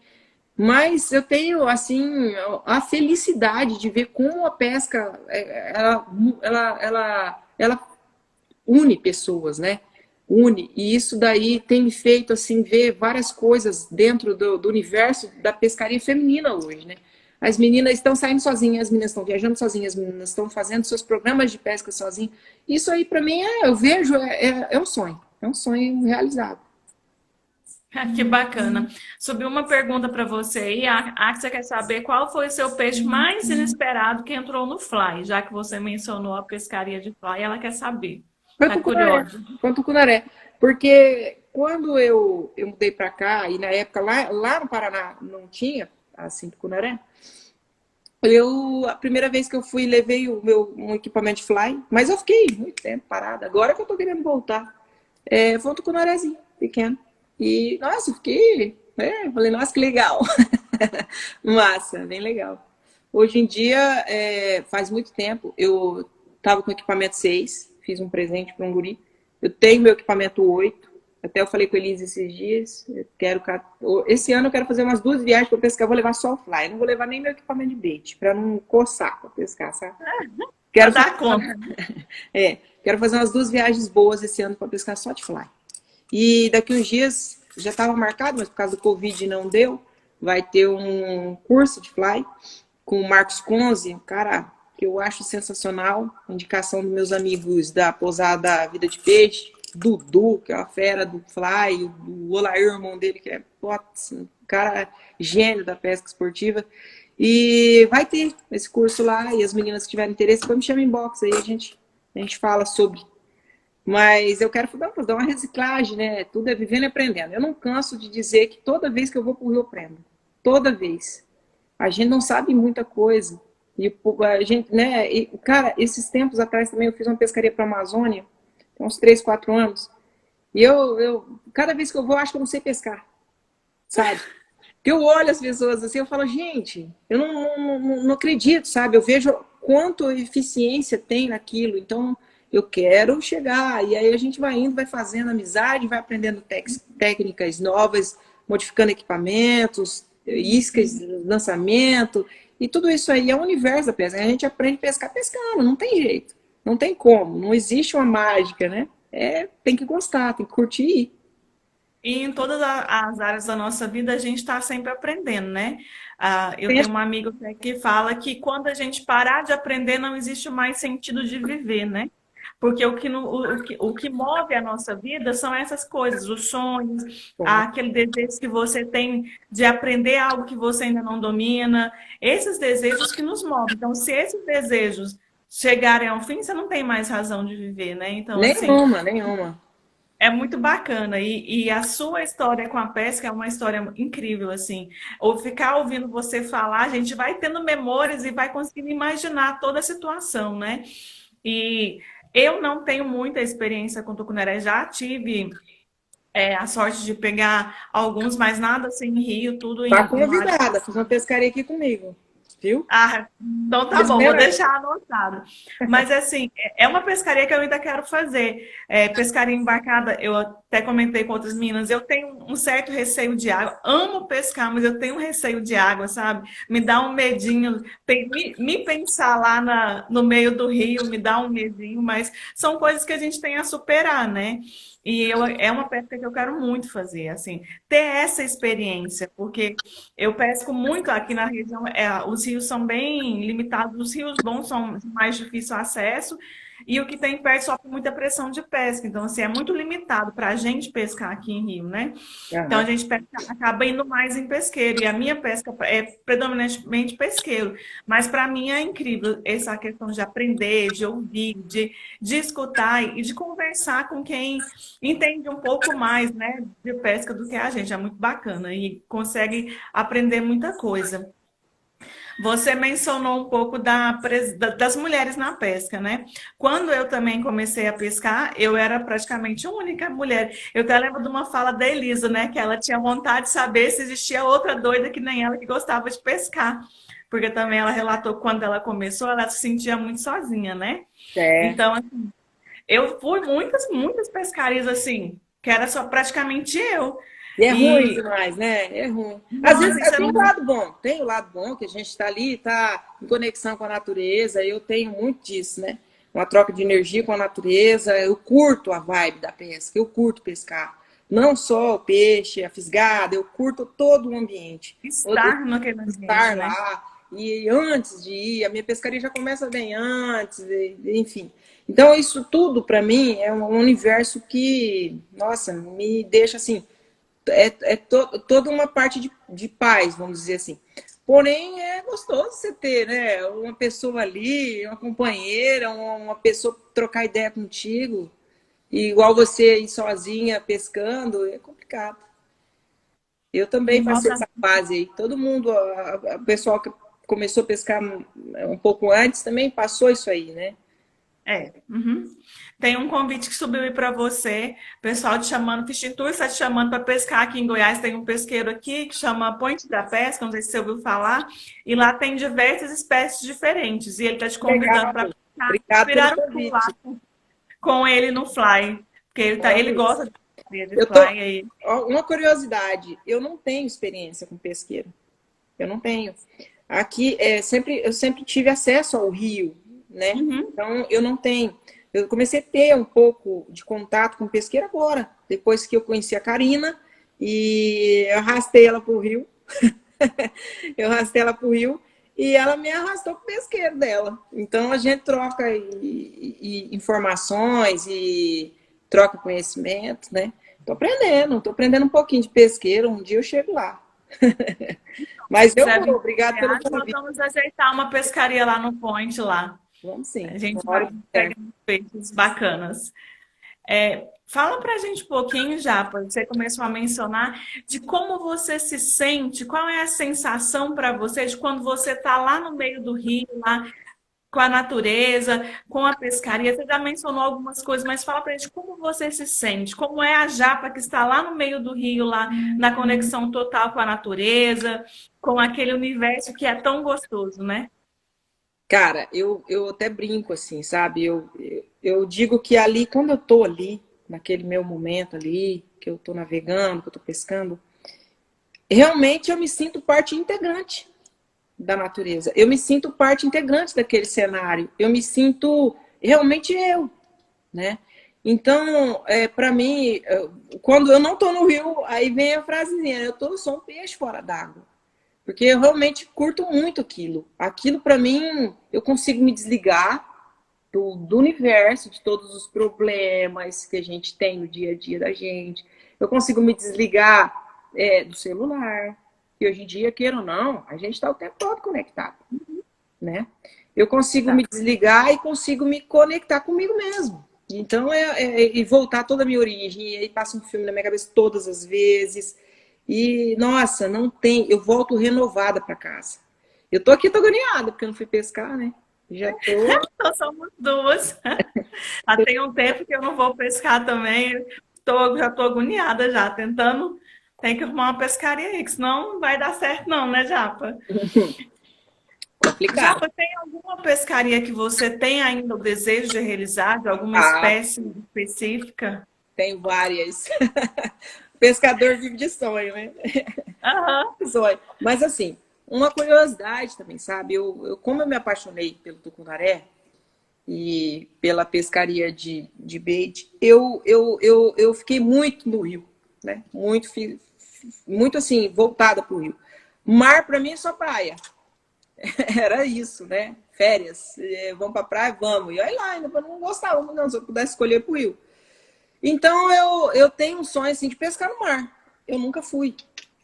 Mas eu tenho, assim, a felicidade de ver como a pesca, ela une pessoas, né? Une. E isso daí tem me feito, assim, ver várias coisas dentro do universo da pescaria feminina hoje, né? As meninas estão saindo sozinhas, as meninas estão viajando sozinhas, as meninas estão fazendo seus programas de pesca sozinhas. Isso aí, para mim, eu vejo, é um sonho. É um sonho realizado.
Que bacana. Subiu uma pergunta para você aí. A Axia quer saber qual foi o seu peixe mais inesperado que entrou no Fly, já que você mencionou a pescaria de Fly, ela quer saber.
Foi
Tá
tucunaré.
curiosa.
Foi tucunaré. Porque quando eu mudei para cá, e na época lá no Paraná não tinha, assim, tucunaré, a primeira vez que eu fui, levei um equipamento de fly, mas eu fiquei muito tempo parada. Agora que eu tô querendo voltar. Foi um tucunarézinho, pequeno. E, nossa, eu fiquei. Falei, nossa, que legal. Massa, bem legal. Hoje em dia, faz muito tempo, eu tava com o equipamento 6, fiz um presente para um guri. Eu tenho meu equipamento 8. Até eu falei com a Elise esses dias. Esse ano eu quero fazer umas 2 viagens para pescar. Eu vou levar só o fly. Não vou levar nem meu equipamento de bait, para não coçar para pescar, sabe?
Para
Quero
dar
fazer,
conta.
quero fazer umas 2 viagens boas esse ano para pescar só de fly. E daqui uns dias, já estava marcado, mas por causa do Covid não deu, vai ter um curso de fly com o Marcos Conze, um cara que eu acho sensacional, indicação dos meus amigos da Pousada Vida de Peixe, Dudu, que é uma fera do fly, o Olair, irmão dele, que é um cara gênio da pesca esportiva. E vai ter esse curso lá, e as meninas que tiverem interesse, depois me chamem em box, aí a gente fala sobre. Mas eu quero dar uma reciclagem, né? Tudo é vivendo e aprendendo. Eu não canso de dizer que toda vez que eu vou pro Rio eu aprendo. Toda vez. A gente não sabe muita coisa. E a gente, né? E, cara, esses tempos atrás também eu fiz uma pescaria para a Amazônia, tem uns 3, 4 anos. E cada vez que eu vou, eu acho que eu não sei pescar. Sabe? Porque eu olho as pessoas assim, eu falo, gente, eu não acredito, sabe? Eu vejo quanto eficiência tem naquilo. Então, eu quero chegar. E aí a gente vai indo, vai fazendo amizade, vai aprendendo técnicas novas, modificando equipamentos, iscas de lançamento. E tudo isso aí é o universo da pesca. A gente aprende a pescar pescando, não tem jeito. Não tem como, não existe uma mágica, né? Tem que gostar, tem que curtir.
E em todas as áreas da nossa vida, a gente está sempre aprendendo, né? Eu
Tem
tenho uma amiga que fala que quando a gente parar de aprender, não existe mais sentido de viver, né? Porque o que move a nossa vida são essas coisas, os sonhos, aquele desejo que você tem de aprender algo que você ainda não domina, esses desejos que nos movem. Então, se esses desejos chegarem ao fim, você não tem mais razão de viver, né? Então, assim,
nenhuma.
é muito bacana. E a sua história com a pesca é uma história incrível, assim. Ou ficar ouvindo você falar, a gente vai tendo memórias e vai conseguindo imaginar toda a situação, né? E eu não tenho muita experiência com tucunaré, já tive a sorte de pegar alguns, mas nada assim em rio, tudo
Tá
em mar.
convidada, fiz uma pescaria aqui comigo, viu?
Então tá bom, vou
Espera.
deixar anotado. Mas assim, é uma pescaria que eu ainda quero fazer. Pescaria embarcada, eu até comentei com outras meninas, eu tenho um certo receio de água. Amo pescar, mas eu tenho um receio de água, sabe? Me dá um medinho. Me pensar lá no meio do rio me dá um medinho, mas são coisas que a gente tem a superar, né? É uma pesca que eu quero muito fazer, assim, ter essa experiência, porque eu pesco muito aqui na região, os rios são bem limitados, os rios bons são de mais difícil acesso, e o que tem perto sofre muita pressão de pesca. Então, assim, é muito limitado para a gente pescar aqui em rio, né? Então, a
Aham.
gente acaba indo mais em pesqueiro, e a minha pesca é predominantemente pesqueiro. Mas, para mim, é incrível essa questão de aprender, de ouvir, de escutar e de conversar com quem entende um pouco mais, né, de pesca do que a gente. É muito bacana e consegue aprender muita coisa. Você mencionou um pouco das mulheres na pesca, né? Quando eu também comecei a pescar, eu era praticamente a única mulher. Eu até lembro de uma fala da Elisa, né? Que ela tinha vontade de saber se existia outra doida que nem ela que gostava de pescar. Porque também ela relatou que quando ela começou, ela se sentia muito sozinha, né?
É.
Então, assim, eu fui muitas pescarias assim, que era só praticamente eu.
E é ruim
E,
demais, né? É ruim. Às vezes
nossa, isso era
tem o
um.
lado bom, que a gente está ali, está em conexão com a natureza, eu tenho muito disso, né? uma troca de energia com a natureza. Eu curto a vibe da pesca, eu curto pescar. Não só o peixe, a fisgada, eu curto todo o ambiente. Eu
Estar naquele ambiente,
estar
né?
lá. E antes de ir, a minha pescaria já começa bem antes, enfim. Então, isso tudo, para mim, é um universo que, nossa, me deixa assim. Toda uma parte de paz, vamos dizer assim. Porém, é gostoso você ter, né? Uma pessoa ali, uma companheira, uma pessoa trocar ideia contigo. E igual você ir sozinha pescando, é complicado. Eu
E
também passei
volta.
essa fase aí. Todo mundo, o pessoal que começou a pescar um pouco antes também passou isso aí, né?
É. Uhum. Tem um convite que subiu aí para você. O pessoal te chamando, Fishing Tour está te chamando para pescar aqui em Goiás. Tem um pesqueiro aqui que chama Ponte da Pesca, não sei se você ouviu falar. E lá tem diversas espécies diferentes. E ele está te convidando
Legal.
para pescar,
Obrigado pelo
virar um tour lá
convite.
com ele no Fly. Porque ele
Olha isso.
gosta de
Eu
Fly
tô.
aí.
Ó, uma curiosidade, eu não tenho experiência com pesqueiro. Eu não tenho. Aqui eu sempre tive acesso ao rio, né?
Uhum.
Então eu não tenho. Eu comecei a ter um pouco de contato com pesqueiro agora, depois que eu conheci a Karina e eu arrastei ela para o rio. Eu arrastei ela para o rio e ela me arrastou para o pesqueiro dela. Então a gente troca informações e troca conhecimento, né? Tô aprendendo um pouquinho de pesqueiro. Um dia eu chego lá.
Se
Mas eu
quiser vir
vou,
para
obrigado pelo
Goiás, nós
convite.
vamos ajeitar uma pescaria lá no Point lá.
Vamos
A
sim,
gente
uma hora
vai
que der.
pegar uns peixes bacanas. Fala pra gente um pouquinho, Japa, você começou a mencionar de como você se sente, qual é a sensação para você de quando você está lá no meio do rio, lá com a natureza, com a pescaria. Você já mencionou algumas coisas, mas fala pra gente como você se sente, como é a Japa que está lá no meio do rio, lá na conexão total com a natureza, com aquele universo que é tão gostoso, né?
Cara, eu até brinco assim, sabe? Eu digo que ali, quando eu tô ali, naquele meu momento ali, que eu tô navegando, que eu tô pescando, realmente eu me sinto parte integrante da natureza. Eu me sinto parte integrante daquele cenário. Eu me sinto realmente eu, né? Então, para mim, quando eu não tô no rio, aí vem a frasezinha, eu sou um peixe fora d'água. Porque eu realmente curto muito aquilo. Aquilo, para mim, eu consigo me desligar do universo, de todos os problemas que a gente tem no dia a dia da gente. Eu consigo me desligar do celular. E hoje em dia, queira ou não, a gente está o tempo todo conectado, né? Eu consigo
Tá.
me desligar e consigo me conectar comigo mesmo. Então, e voltar toda a minha origem. E aí passa um filme na minha cabeça todas as vezes. E, nossa, não tem. Eu volto renovada para casa. Eu tô aqui, tô agoniada, porque eu não fui pescar, né? Já tô.
Então somos duas. Já tem um tempo que eu não vou pescar também. Já tô agoniada já, tentando. Tem que arrumar uma pescaria aí, que senão não vai dar certo, não, né, Japa?
Complicado.
Japa, tem alguma pescaria que você tem ainda o desejo de realizar, de alguma
Ah,
espécie específica?
tem várias. Pescador vive de sonho, né?
Aham.
Sonho. Mas assim, uma curiosidade também, sabe? Como eu me apaixonei pelo tucunaré e pela pescaria de bait, eu fiquei muito no rio, né? Muito assim, voltada para o rio. Mar para mim é só praia. Era isso, né? Férias, vamos pra praia, vamos. E olha lá, ainda não gostava, não, se eu pudesse escolher pro Rio. Então eu tenho um sonho assim de pescar no mar. Eu nunca fui.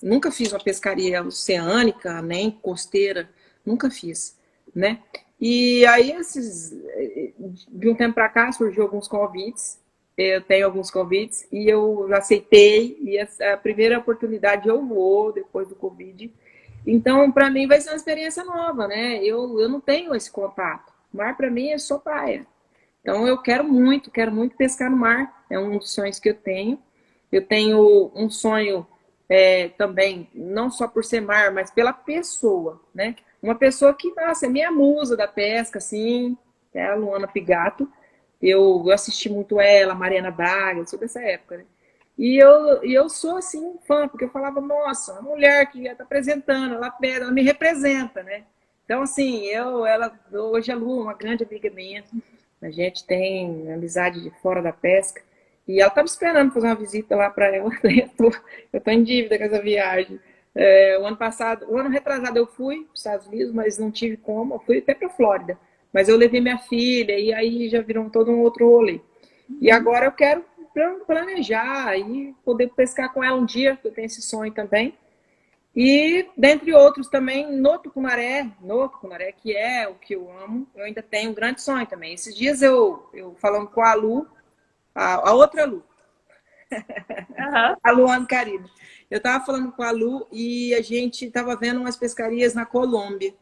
Nunca fiz uma pescaria oceânica, nem costeira. Nunca fiz, né? E aí, de um tempo para cá, surgiu alguns convites. Eu tenho alguns convites e eu aceitei. E a primeira oportunidade eu vou, depois do Covid. Então, para mim, vai ser uma experiência nova, né? Eu não tenho esse contato. O mar, para mim, é só praia. Então, eu quero muito pescar no mar. É um dos sonhos que eu tenho. Eu tenho um sonho também, não só por ser mar, mas pela pessoa, né? Uma pessoa que, nossa, é minha musa da pesca, assim, é a Luana Pigato. Eu assisti muito ela, Mariana Braga, sou dessa época, né? E eu sou, assim, fã, porque eu falava, nossa, a mulher que está apresentando, ela me representa, né? Então, assim, hoje a Lu, uma grande amiga minha, A gente tem amizade de fora da pesca. E ela tá me esperando fazer uma visita lá para ela. Eu tô em dívida com essa viagem. O ano passado, o ano retrasado eu fui para os Estados Unidos, mas não tive como. Eu fui até para Flórida. Mas eu levei minha filha e aí já virou todo um outro rolê. E
Uhum.
agora eu quero planejar e poder pescar com ela um dia, que eu tenho esse sonho também. E, dentre outros, também no Tucunaré, que é o que eu amo, eu ainda tenho um grande sonho também. Esses dias eu falando com a Lu, a outra Lu,
Aham.
a Luana Caribe. Eu estava falando com a Lu e a gente estava vendo umas pescarias na Colômbia.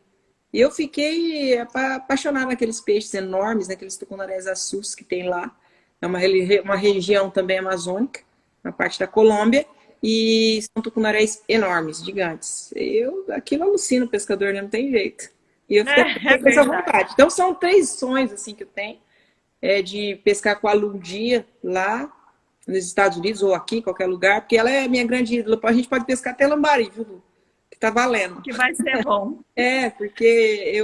E eu fiquei apaixonada naqueles peixes enormes, naqueles tucunarés azuis que tem lá. É uma região também amazônica, na parte da Colômbia, e são tucunarés enormes, gigantes. Aquilo alucina o pescador, né? Não tem jeito. E eu
É
fiquei com essa
verdade.
vontade. Então são três sonhos assim que eu tenho, de pescar com a Lu um dia lá nos Estados Unidos ou aqui, qualquer lugar, porque ela é minha grande ídola. A gente pode pescar até lambari, viu, Lu? Que tá valendo.
Que vai ser bom.
Porque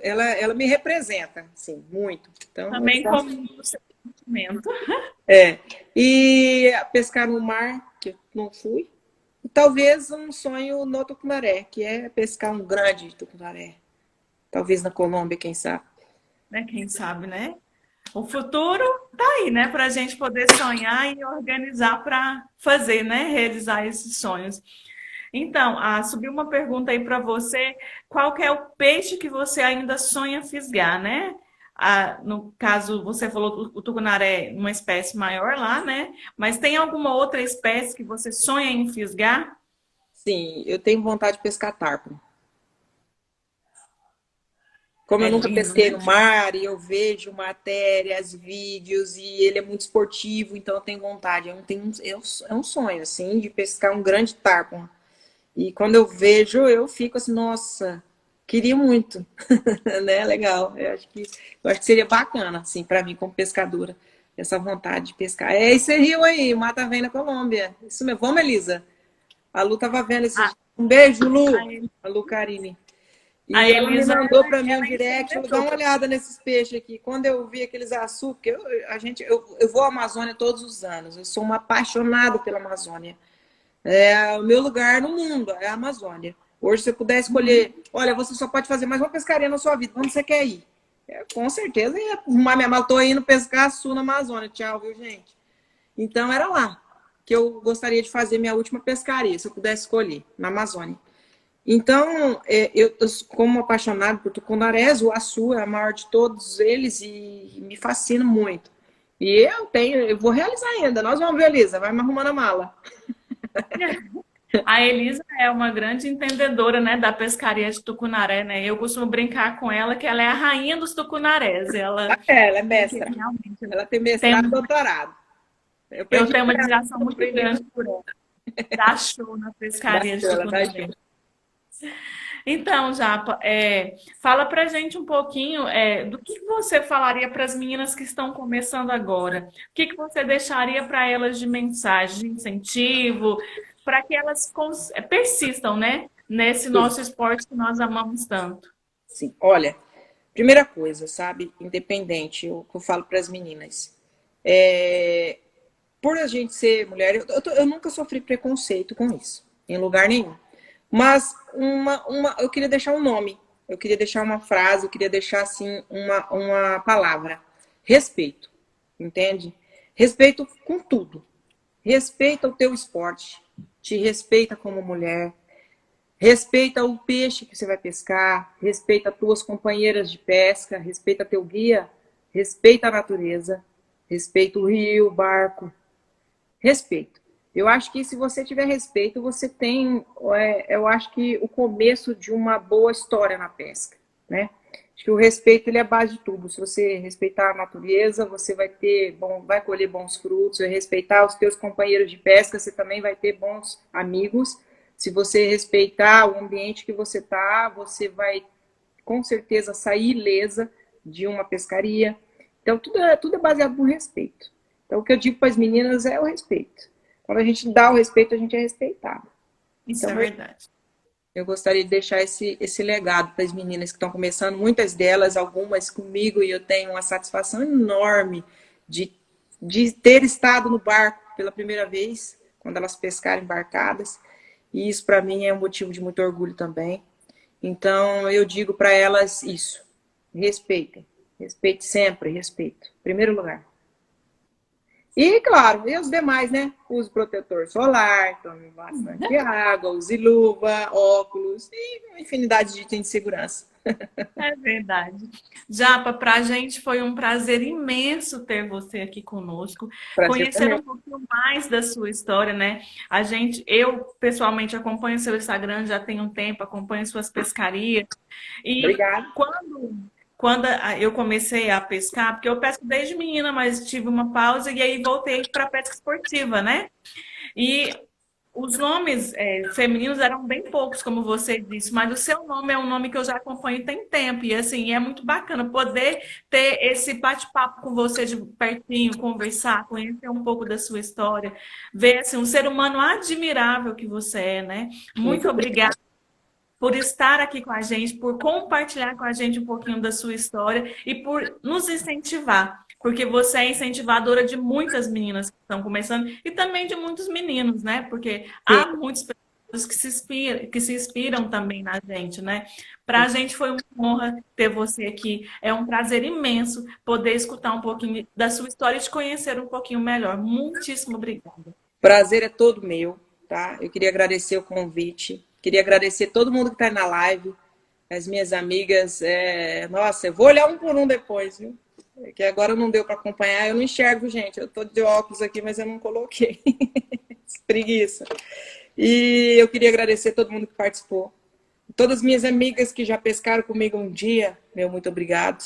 ela me representa, assim, muito. Então,
Também como o seu sentimento.
é. E pescar no mar, que eu não fui. E talvez um sonho no tucunaré, que é pescar um grande tucunaré. Talvez na Colômbia, quem sabe.
Né? Quem sabe, né? O futuro tá aí, né? Para a gente poder sonhar e organizar para fazer, né? Realizar esses sonhos. Então, subiu uma pergunta aí para você. Qual que é o peixe que você ainda sonha fisgar, né? No caso, você falou o tucunaré, uma espécie maior lá, né? Mas tem alguma outra espécie que você sonha em fisgar?
Sim, eu tenho vontade de pescar tarpon. Como
É
eu nunca
lindo,
pesquei
né?
no mar e eu vejo matérias, vídeos e ele é muito esportivo, então eu tenho vontade. É um sonho, assim, de pescar um grande tarpon. E quando eu vejo, eu fico assim, nossa, queria muito, né? Legal. Eu acho que seria bacana, assim, para mim como pescadora, essa vontade de pescar. É esse rio aí, Mata Vem na Colômbia. Isso mesmo. Vamos, Elisa. A Lu tava vendo esses
A,
dias. Um beijo,
a,
Lu. A Lu Karine.
a
E ela me
Elisa,
mandou para mim um
ela
direct,
entende
falou, dá uma
tudo.
olhada nesses peixes aqui. Quando eu vi aqueles açúcar, porque eu vou à Amazônia todos os anos. Eu sou uma apaixonada pela Amazônia. É o meu lugar no mundo, é a Amazônia. Hoje, se eu puder
Uhum.
escolher, olha, você só pode fazer mais uma pescaria na sua vida. Onde você quer ir? Com certeza ia arrumar minha mala. Tô indo pescar sul na Amazônia. Tchau, viu, gente? Então, era lá que eu gostaria de fazer minha última pescaria, se eu pudesse escolher, na Amazônia. Então, como apaixonado por tucunarés, o açu é a maior de todos eles e me fascina muito. E eu vou realizar ainda. Nós vamos ver, Elisa, vai me arrumando a mala.
A Elisa é uma grande entendedora, né, da pescaria de tucunaré, né? Eu costumo brincar com ela que ela é a rainha dos tucunarés. Ela,
Ela é
porque
mestra.
realmente
Ela tem
tem,
mestrado e doutorado. Eu
eu
aprendi
tenho
com
uma
ela.
admiração
Eu
muito
aprendi
grande por ela. Dá show na
da
pescaria de
show, ela dá
tucunaré.
show.
Então, Japa, fala pra gente um pouquinho do que você falaria para as meninas que estão começando agora. O que você deixaria para elas de mensagem, de incentivo, para que elas persistam, né, nesse
Sim,
nosso esporte que nós amamos tanto.
sim. Olha, primeira coisa, sabe? Independente, o que eu falo para as meninas. É, por a gente ser mulher, eu nunca sofri preconceito com isso, em lugar nenhum. Mas eu queria deixar um nome, eu queria deixar uma frase, eu queria deixar assim uma palavra. Respeito, entende? Respeito com tudo. Respeita o teu esporte, te respeita como mulher, respeita o peixe que você vai pescar, respeita as tuas companheiras de pesca, respeita teu guia, respeita a natureza, respeita o rio, o barco, respeito. Eu acho que se você tiver respeito, você tem, eu acho que o começo de uma boa história na pesca, né? Acho que o respeito ele é a base de tudo. Se você respeitar a natureza, você vai colher bons frutos. Se respeitar os teus companheiros de pesca, você também vai ter bons amigos. Se você respeitar o ambiente que você está, você vai com certeza sair ilesa de uma pescaria. Então, tudo é baseado no respeito. Então, o que eu digo para as meninas é o respeito. Quando a gente dá o respeito, a gente é respeitado.
Isso
Então,
é verdade.
eu gostaria de deixar esse legado para as meninas que estão começando, muitas delas, algumas comigo, e eu tenho uma satisfação enorme de, de ter estado no barco pela primeira vez, quando elas pescaram embarcadas, e isso para mim é um motivo de muito orgulho também. Então eu digo para elas isso: respeitem, respeite sempre, respeito, em primeiro lugar. E, claro, e os demais, né? Use protetor solar, tome bastante água, use luva, óculos e uma infinidade de itens de segurança.
É verdade. Japa, para a gente foi um prazer imenso ter você aqui conosco,
Prazer
conhecer
também.
um pouquinho mais da sua história, né? Eu pessoalmente acompanho seu Instagram já tem um tempo, acompanho suas pescarias e
Obrigada.
eu comecei a pescar, porque eu pesco desde menina, mas tive uma pausa e aí voltei para a pesca esportiva, né? E os nomes femininos eram bem poucos, como você disse, mas o seu nome é um nome que eu já acompanho tem tempo. E assim, é muito bacana poder ter esse bate-papo com você de pertinho, conversar, conhecer um pouco da sua história, ver assim, um ser humano admirável que você é, né? Muito
Muito
obrigada
obrigada.
por estar aqui com a gente, por compartilhar com a gente um pouquinho da sua história e por nos incentivar, porque você é incentivadora de muitas meninas que estão começando e também de muitos meninos, né? Porque
Sim,
há muitas pessoas que se inspiram também na gente, né? Para a gente foi uma honra ter você aqui. É um prazer imenso poder escutar um pouquinho da sua história e te conhecer um pouquinho melhor. Muitíssimo obrigada.
prazer é todo meu, tá? Eu queria agradecer o convite, queria agradecer todo mundo que está na live, as minhas amigas. Nossa, eu vou olhar um por um depois, viu? Que agora não deu para acompanhar, eu não enxergo, gente. Eu tô de óculos aqui, mas eu não coloquei. Preguiça. E eu queria agradecer todo mundo que participou. Todas as minhas amigas que já pescaram comigo um dia, meu muito obrigado.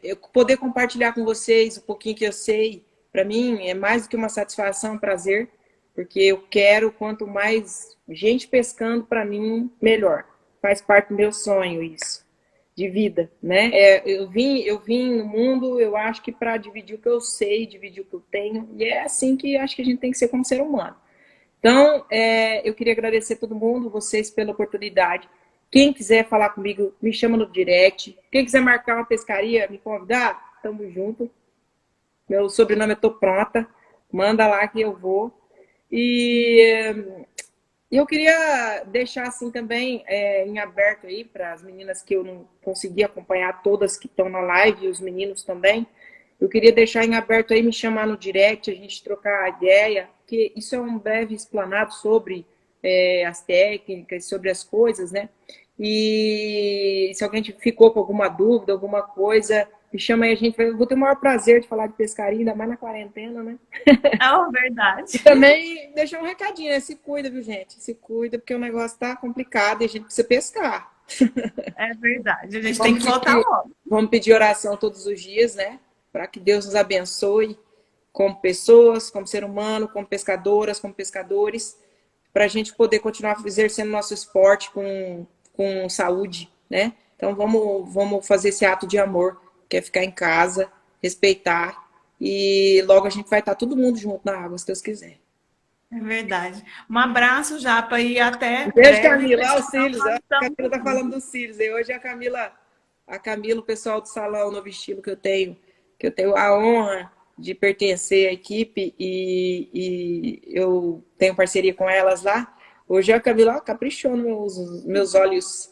Eu poder compartilhar com vocês um pouquinho que eu sei, para mim é mais do que uma satisfação, um prazer, porque eu quero quanto mais gente pescando, para mim, melhor. Faz parte do meu sonho isso, de vida, né? Eu vim no mundo, eu acho que para dividir o que eu sei, dividir o que eu tenho, e é assim que acho que a gente tem que ser como ser humano. Então, eu queria agradecer a todo mundo, vocês, pela oportunidade. Quem quiser falar comigo, me chama no direct. Quem quiser marcar uma pescaria, me convidar, tamo junto. Meu sobrenome é Tô Pronta. Manda lá que eu vou. E eu queria deixar assim também em aberto aí para as meninas que eu não consegui acompanhar todas que estão na live e os meninos também. Eu queria deixar em aberto aí, me chamar no direct, a gente trocar ideia, porque isso é um breve explanado sobre as técnicas, sobre as coisas, né? E se alguém ficou com alguma dúvida, alguma coisa, me chama aí, eu vou ter o maior prazer de falar de pescaria, ainda mais na quarentena, né?
É uma verdade.
E também deixar um recadinho, né? Se cuida, viu, gente? Se cuida, porque o negócio tá complicado e a gente precisa pescar.
É verdade. A
E
gente tem que voltar logo.
vamos pedir oração todos os dias, né? Para que Deus nos abençoe como pessoas, como ser humano, como pescadoras, como pescadores, para a gente poder continuar exercendo nosso esporte com saúde, né? Então vamos fazer esse ato de amor, que é ficar em casa, respeitar, e logo a gente vai estar todo mundo junto na água, se Deus quiser.
É verdade. Um abraço, Japa, e até
Beijo,
breve.
Camila. Olha os
Precisando,
cílios.
nós
A
estamos
Camila tá
aqui.
falando dos cílios. E hoje a Camila, o pessoal do salão Novo Estilo que eu tenho a honra de pertencer à equipe e eu tenho parceria com elas lá. Hoje a Camila caprichou nos meus olhos.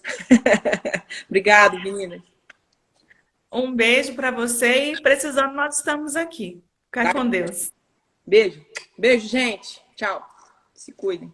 Obrigado, menina.
Um beijo para você e precisando, nós estamos aqui. Fica
Tá?
com Deus.
Beijo. Beijo, gente. Tchau. Se cuidem.